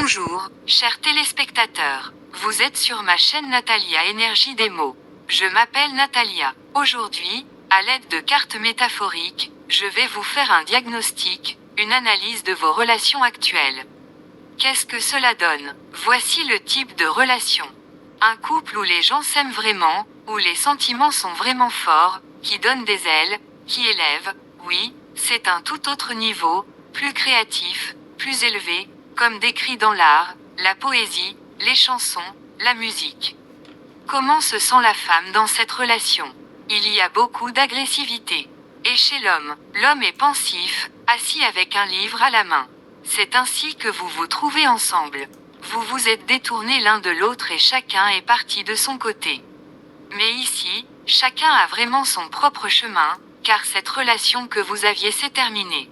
Bonjour, chers téléspectateurs. Vous êtes sur ma chaîne Natalia Énergie des mots. Je m'appelle Natalia. Aujourd'hui, à l'aide de cartes métaphoriques, je vais vous faire un diagnostic, une analyse de vos relations actuelles. Qu'est-ce que cela donne? Voici le type de relation. Un couple où les gens s'aiment vraiment, où les sentiments sont vraiment forts, qui donnent des ailes, qui élèvent, oui, c'est un tout autre niveau, plus créatif, plus élevé, comme décrit dans l'art, la poésie, les chansons, la musique. Comment se sent la femme dans cette relation? Il y a beaucoup d'agressivité. Et chez l'homme, l'homme est pensif, assis avec un livre à la main. C'est ainsi que vous vous trouvez ensemble. Vous vous êtes détournés l'un de l'autre et chacun est parti de son côté. Mais ici, chacun a vraiment son propre chemin, car cette relation que vous aviez s'est terminée.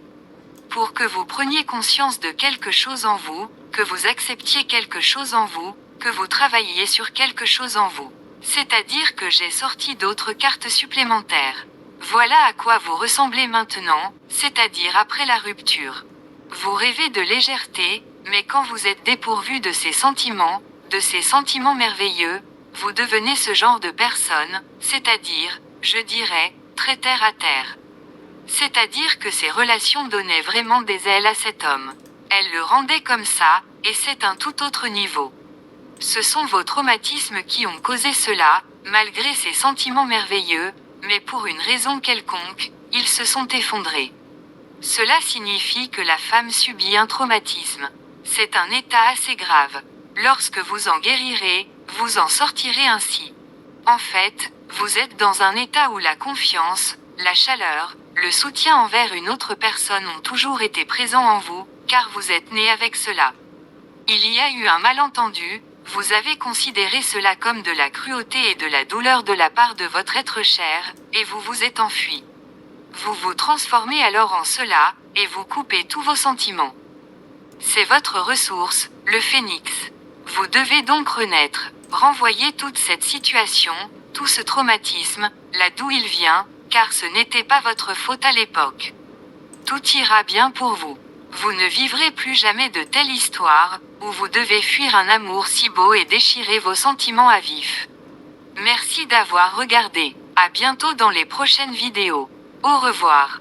Pour que vous preniez conscience de quelque chose en vous, que vous acceptiez quelque chose en vous, que vous travailliez sur quelque chose en vous. C'est-à-dire que j'ai sorti d'autres cartes supplémentaires. Voilà à quoi vous ressemblez maintenant, c'est-à-dire après la rupture. Vous rêvez de légèreté, mais quand vous êtes dépourvu de ces sentiments merveilleux, vous devenez ce genre de personne, c'est-à-dire, je dirais, très terre à terre. C'est-à-dire que ces relations donnaient vraiment des ailes à cet homme. Elles le rendaient comme ça, et c'est un tout autre niveau. Ce sont vos traumatismes qui ont causé cela, malgré ces sentiments merveilleux, mais pour une raison quelconque, ils se sont effondrés. Cela signifie que la femme subit un traumatisme. C'est un état assez grave. Lorsque vous en guérirez, vous en sortirez ainsi. En fait, vous êtes dans un état où la confiance, la chaleur, le soutien envers une autre personne ont toujours été présents en vous, car vous êtes né avec cela. Il y a eu un malentendu, vous avez considéré cela comme de la cruauté et de la douleur de la part de votre être cher, et vous vous êtes enfui. Vous vous transformez alors en cela, et vous coupez tous vos sentiments. C'est votre ressource, le phénix. Vous devez donc renaître, renvoyer toute cette situation, tout ce traumatisme, là d'où il vient, car ce n'était pas votre faute à l'époque. Tout ira bien pour vous. Vous ne vivrez plus jamais de telle histoire, où vous devez fuir un amour si beau et déchirer vos sentiments à vif. Merci d'avoir regardé. À bientôt dans les prochaines vidéos. Au revoir.